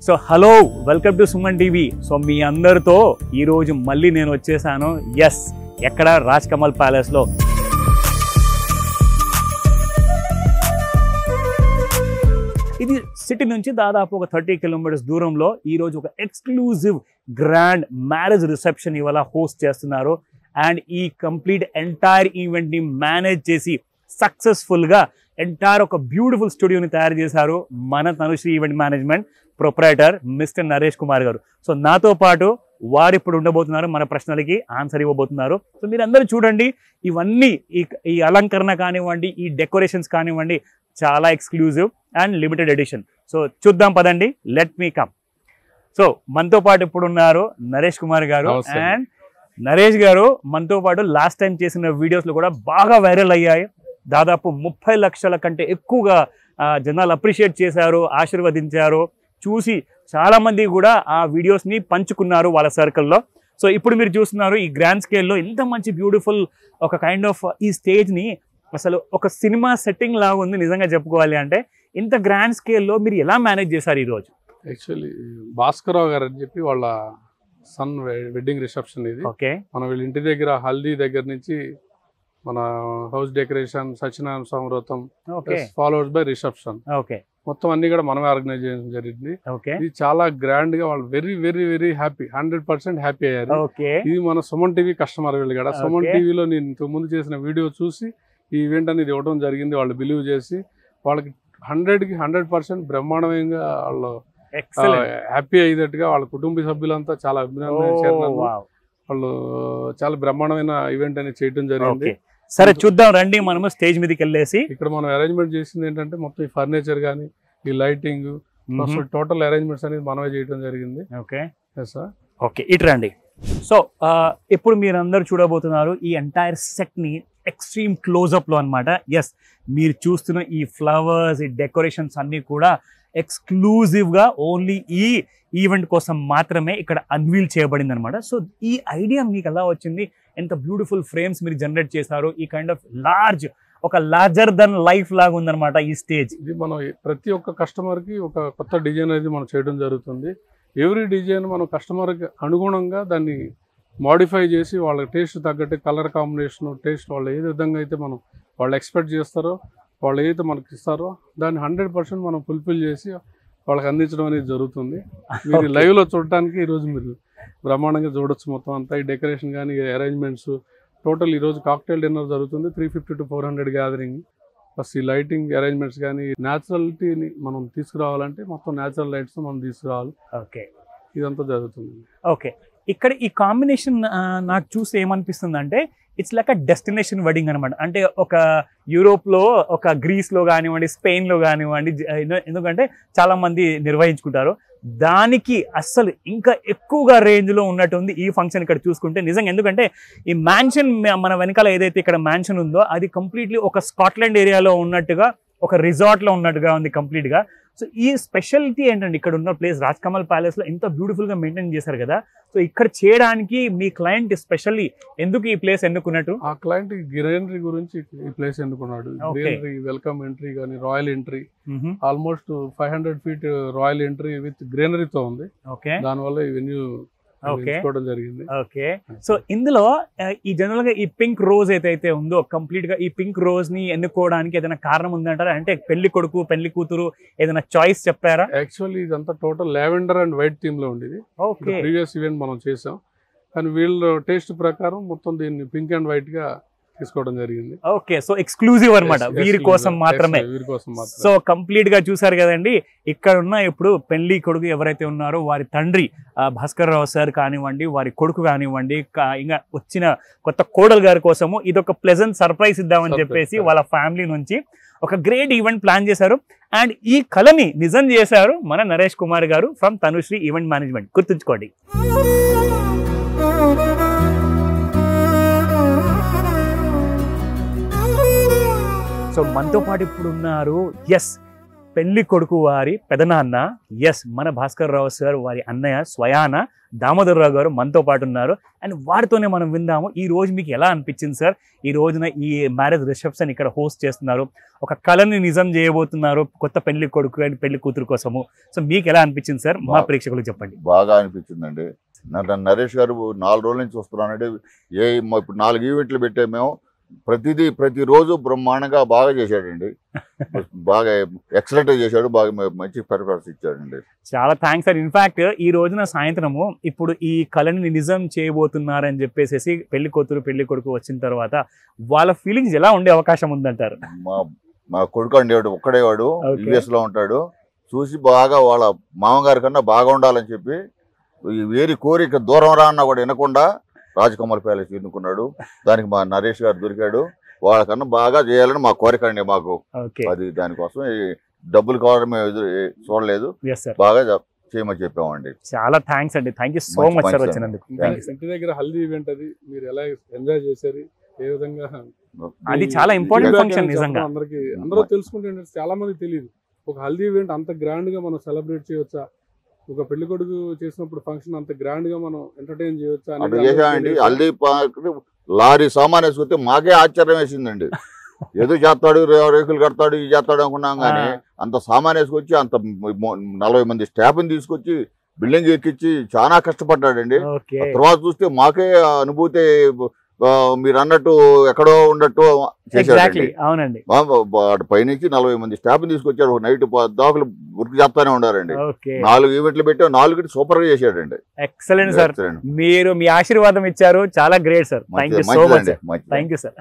So hello, welcome to Suman TV. So మీ అందరితో ఈరోజు మళ్ళీ నేను వచ్చేసాను. ఎస్, ఎక్కడ? రాజ్ కమల్ ప్యాలెస్లో. ఇది సిటీ నుంచి దాదాపు ఒక 30 కిలోమీటర్స్ దూరంలో ఈరోజు ఒక ఎక్స్క్లూజివ్ గ్రాండ్ మ్యారేజ్ రిసెప్షన్ ఇవాళ హోస్ట్ చేస్తున్నారు. అండ్ ఈ కంప్లీట్ ఎంటైర్ ఈవెంట్ని మేనేజ్ చేసి సక్సెస్ఫుల్గా ఎంటైర్ ఒక బ్యూటిఫుల్ స్టూడియోని తయారు చేశారు మన Tanushree event management proprietor mister Naresh Kumar గారు. సో నాతో పాటు వారు ఇప్పుడు ఉండబోతున్నారు, మన ప్రశ్నలకి ఆన్సర్ ఇవ్వబోతున్నారు. సో మీరు అందరూ చూడండి, ఇవన్నీ ఈ అలంకరణ కానివ్వండి, ఈ డెకరేషన్స్ కానివ్వండి, చాలా exclusive and limited edition. So చూద్దాం పదండి, లెట్ మీ కమ్. సో మనతో పాటు ఇప్పుడు ఉన్నారు నరేష్ కుమార్ గారు. అండ్ నరేష్ గారు మనతో పాటు లాస్ట్ టైం చేసిన వీడియోస్లో కూడా బాగా వైరల్ అయ్యాయి. దాదాపు 30 లక్షల కంటే ఎక్కువగా జనాలు అప్రిషియేట్ చేశారు, ఆశీర్వదించారు. చూసి చాలామంది కూడా ఆ వీడియోస్ని పంచుకున్నారు వాళ్ళ సర్కిల్లో. సో ఇప్పుడు మీరు చూస్తున్నారు ఈ గ్రాండ్ స్కేల్లో ఎంత మంచి బ్యూటిఫుల్ ఒక కైండ్ ఆఫ్ ఈ స్టేజ్ని అసలు ఒక సినిమా సెట్టింగ్ లాగా ఉంది నిజంగా చెప్పుకోవాలి అంటే. ఇంత గ్రాండ్ స్కేల్లో మీరు ఎలా మేనేజ్ చేశారు ఈరోజు? యాక్చువల్లీ భాస్కరరావు గారు అని చెప్పి వాళ్ళ సన్ వెడ్డింగ్ రిసెప్షన్ ఇది. ఓకే, మన వీళ్ళ ఇంటి దగ్గర హల్దీ దగ్గర నుంచి మన హౌస్ డెకరేషన్, సత్యనారాయణ స్వామి వ్రతం, ఫాలోవర్స్ బై రిసెప్షన్, ఓకే, మొత్తం అన్ని కూడా మనమే ఆర్గనైజ్ చేయడం జరిగింది. ఓకే, ఇది చాలా గ్రాండ్ గా వాళ్ళు very very very happy, 100% happy అయ్యారు. ఓకే, ఇది మన సుమన్ టీవీ కస్టమర్ వీళ్ళు కూడా. సుమన్ టీవీలో నేను ఇంతకు ముందు చేసిన వీడియో చూసి ఈ ఈవెంట్ అనేది ఇవ్వడం జరిగింది. వాళ్ళు బిలీవ్ చేసి వాళ్ళకి 100కి 100% బ్రహ్మాండంగా వాళ్ళు హ్యాపీ అయ్యేటట్టుగా వాళ్ళ కుటుంబ సభ్యులంతా చాలా అభినందన, వాళ్ళు చాలా బ్రహ్మాండమైన ఈవెంట్ అనేది చేయడం జరిగింది. సరే చూద్దాం రండి, మనము స్టేజ్ మీదకి వెళ్ళేసి. ఇక్కడ మనం అరేంజ్మెంట్ చేసింది ఏంటంటే మొత్తం ఈ ఫర్నిచర్ కానీ, ఈ లైటింగ్, టోటల్ అరేంజ్మెంట్స్ అనేది మనమే చేయడం జరిగింది. ఓకే సార్, ఓకే, ఇటు రండి. సో ఇప్పుడు మీరు అందరూ చూడబోతున్నారు ఈ ఎంటైర్ సెట్ ని ఎక్స్ట్రీమ్ క్లోజ్అప్ లో అనమాట. ఎస్, మీరు చూస్తున్న ఈ ఫ్లవర్స్, ఈ డెకరేషన్స్ అన్ని కూడా ఎక్స్క్లూజివ్ గా ఓన్లీ ఈ ఈవెంట్ కోసం మాత్రమే ఇక్కడ అన్వీల్ చేయబడింది అనమాట. సో ఈ ఐడియా మీకు ఎలా వచ్చింది? ఎంత బ్యూటిఫుల్ ఫ్రేమ్స్ మీరు జనరేట్ చేశారు. ఈ కైండ్ ఆఫ్ ఒక లార్జర్ దన్ లైఫ్ లాగా ఉందన్నమాట ఈ స్టేజ్. ఇది మనం ప్రతి ఒక్క కస్టమర్ కి ఒక కొత్త డిజైన్ అనేది మనం చేయడం జరుగుతుంది. ఎవ్రీ డిజైన్ మనం కస్టమర్కి అనుగుణంగా దాన్ని మాడిఫై చేసి వాళ్ళ టేస్ట్ తగ్గట్టు కలర్ కాంబినేషన్, టేస్ట్ వాళ్ళు ఏ విధంగా అయితే మనం వాళ్ళు ఎక్స్పెక్ట్ చేస్తారో, వాళ్ళు ఏదైతే మనకి ఇస్తారో దాన్ని 100% మనం ఫుల్ఫిల్ చేసి వాళ్ళకి అందించడం అనేది జరుగుతుంది. మీరు లైవ్లో చూడటానికి ఈరోజు మీరు బ్రహ్మాండంగా చూడొచ్చు. మొత్తం అంతా ఈ డెకరేషన్ కానీ, అరేంజ్మెంట్స్, టోటల్ ఈరోజు కాక్టైల్ డిన్నర్ జరుగుతుంది. 350 to 400 గ్యాదరింగ్. ప్లస్ ఈ లైటింగ్ అరేంజ్మెంట్స్ కానీ, న్యాచురాలిటీని మనం తీసుకురావాలంటే మొత్తం న్యాచురల్ లైట్స్ మనం తీసుకురావాలి. ఓకే, ఇదంతా జరుగుతుంది. ఓకే, ఇక్కడ ఈ కాంబినేషన్ నాకు చూస్తే ఏమనిపిస్తుంది అంటే it's like a destination wedding అనమాట. అంటే ఒక యూరోప్లో, ఒక గ్రీస్లో కానివ్వండి, స్పెయిన్లో కానివ్వండి, ఎందుకంటే చాలామంది నిర్వహించుకుంటారు. దానికి అస్సలు ఇంకా ఎక్కువగా రేంజ్లో ఉన్నట్టుంది ఈ ఫంక్షన్ ఇక్కడ చూసుకుంటే నిజంగా. ఎందుకంటే ఈ మ్యాన్షన్ మన వెనకాల ఏదైతే ఇక్కడ మ్యాన్షన్ ఉందో అది కంప్లీట్లీ ఒక స్కాట్లాండ్ ఏరియాలో ఉన్నట్టుగా, ఒక రిసార్ట్లో ఉన్నట్టుగా ఉంది కంప్లీట్గా. సో ఈ స్పెషాలిటీ ఏంటంటే ఇక్కడ ఉన్న ప్లేస్ రాజ్ కమల్ ప్యాలెస్లో ఎంత బ్యూటిఫుల్గా మెయింటైన్ చేశారు కదా. సో ఇక్కడ చేయడానికి మీ క్లయింట్ స్పెషల్లీ ఎందుకు ఈ ప్లేస్ ఎన్నుకున్నట్టు? ఆ క్లయింట్ గ్రీనరీ గురించి ఈ ప్లేస్ ఎన్నుకున్నాడు. గ్రీనరీ, వెల్కమ్ ఎంట్రీ కానీ, royal entry, almost 500 feet royal entry with గ్రీనరీతో ఉంది. ఓకే, దానివల్ల ఈ వెన్యూ జరిగింది. ఓకే, సో ఇందులో ఈ జనరల్ గా ఈ పింక్ రోజ్ ఏదైతే ఉందో కంప్లీట్ గా ఈ పింక్ రోజ్ ని ఎన్నుకోవడానికి ఏదైనా కారణం ఉందంటారా? అంటే పెళ్లి కొడుకు, పెళ్లి కూతురు ఏదైనా చాయిస్ చెప్పారా? యాక్చువల్లీ ఇదంతా total lavender and white theme లో ఉండేది. ప్రీవియస్ ఈవెంట్ మనం చేసాం, కానీ వీళ్ళ టేస్ట్ ప్రకారం మొత్తం దీన్ని పింక్ అండ్ వైట్ గా తీసుకోవడం జరిగింది. ఓకే, సో ఎక్స్క్లూజివ్ అనమాట, వీరి కోసం మాత్రమే. సో కంప్లీట్ గా చూసారు కదండి. ఇక్కడ ఉన్న ఇప్పుడు పెళ్లి కొడుకు ఎవరైతే ఉన్నారో వారి తండ్రి భాస్కరరావు సార్ కానివ్వండి, వారి కొడుకు కానివ్వండి, ఇంకా వచ్చిన కొత్త కోడలు గారి కోసము ఇదొక ప్లెజెంట్ సర్ప్రైజ్ ఇద్దామని చెప్పేసి వాళ్ళ ఫ్యామిలీ నుంచి ఒక గ్రేట్ ఈవెంట్ ప్లాన్ చేశారు. అండ్ ఈ కళని నిజం చేశారు మన నరేష్ కుమార్ గారు ఫ్రమ్ తనుశ్రీ ఈవెంట్ మేనేజ్మెంట్. గుర్తుంచుకోండి. సో మనతో పాటు ఇప్పుడు ఉన్నారు ఎస్ పెళ్లి కొడుకు వారి పెదనాన్న, ఎస్ మన భాస్కర్ రావు సార్ వారి అన్నయ్య స్వయాన దామోదరరావు గారు మనతో పాటు ఉన్నారు. అండ్ వారితోనే మనం విందాము ఈ రోజు మీకు ఎలా అనిపించింది సార్, ఈ రోజున ఈ మ్యారేజ్ రిసెప్షన్ ఇక్కడ హోస్ట్ చేస్తున్నారు, ఒక కళని నిజం చేయబోతున్నారు కొత్త పెళ్లి కొడుకు అండ్ పెళ్లి కూతురు కోసము. సో మీకు ఎలా అనిపించింది సార్, మా ప్రేక్షకులకు చెప్పండి. బాగా అనిపించిందండి. నరేష్ గారు 4 రోజుల నుంచి చూస్తున్నానంటే ఇప్పుడు 4 ఈవెంట్లు పెట్టాము మేము. ప్రతిరోజు బ్రహ్మాండంగా బాగా చేశాడండి. బాగా ఎక్సలెంట్గా చేశాడు, బాగా మంచి పెర్ఫార్మెన్స్ ఇచ్చాడండి. చాలా థ్యాంక్స్ సార్. ఇన్ఫాక్ట్ ఈ రోజున సాయంత్రము ఇప్పుడు ఈ కళని నిజం చేయబోతున్నారని చెప్పేసి పెళ్లి కూతురు పెళ్లి కొడుకు వచ్చిన తర్వాత వాళ్ళ ఫీలింగ్స్ ఎలా ఉండే అవకాశం ఉందంటారు? మా కొడుకు అండేవాడు, ఒక్కడేవాడు, యుఎస్ లో ఉంటాడు. చూసి బాగా వాళ్ళ మామగారి కన్నా బాగా ఉండాలని చెప్పి వేరే కోరిక దూరం రా అన్నా కూడా వినకుండా రాజకమల్ ప్యాలెస్ ఎన్నుకున్నాడు. దానికి మా నరేష్ గారు దొరికాడు. వాళ్ళకన్నా బాగా చేయాలని మా కోరిక అండి మాకు. అది దానికోసం డబ్బులు కావడం మేము చూడలేదు, బాగా చేయమని చెప్పామండి. చాలా థ్యాంక్స్ అండి, thank you so much sir వచ్చినందుకు. ఇంటి దగ్గర హల్దీ ఈవెంట్ అది మీరు ఎలా ఎంజాయ్ చేశారు, ఏ విధంగా? అది చాలా ఇంపార్టెంట్ ఫంక్షన్ నిజంగా. అందరూ తెలుసుకుంటే చాలా మంది తెలియదు ఒక హల్దీ ఈవెంట్ అంత గ్రాండ్ గా మనం సెలబ్రేట్ చేయవచ్చా, ఒక పెళ్లి కొడుకు చేసినప్పుడు ఫంక్షన్ అంత గ్రాండ్ గా మనం ఎంటర్టైన్ చేయొచ్చా చేసామండి. హల్దీ లారీ సామాన్ వేసుకొస్తే మాకే ఆశ్చర్యం వేసిందండి. ఏదో చేస్తాడు, రేకులు కడతాడు, ఇది చేస్తాడు అనుకున్నాం కానీ అంత సామాన్ వేసుకొచ్చి అంత 40 మంది స్టాఫ్ని తీసుకొచ్చి బిల్డింగ్ ఎక్కించి చాలా కష్టపడ్డాడండి. తర్వాత చూస్తే మాకే అనుభూతి మీరు అన్నట్టు ఎక్కడో ఉన్నట్టు చేశాడు. అవునండి, పైనుంచి 40 మంది స్టాఫ్ తీసుకొచ్చాడు. నైట్ దాకులు వర్క్ చేస్తానే ఉండారండి. 4 ఈవెంట్లు పెట్టా, 4 సూపర్ గా చేశాడండి. ఎక్సలెంట్ సార్, మీరు మీ ఆశీర్వాదం ఇచ్చారు, చాలా great sir. Thank you so much. Thank you sir.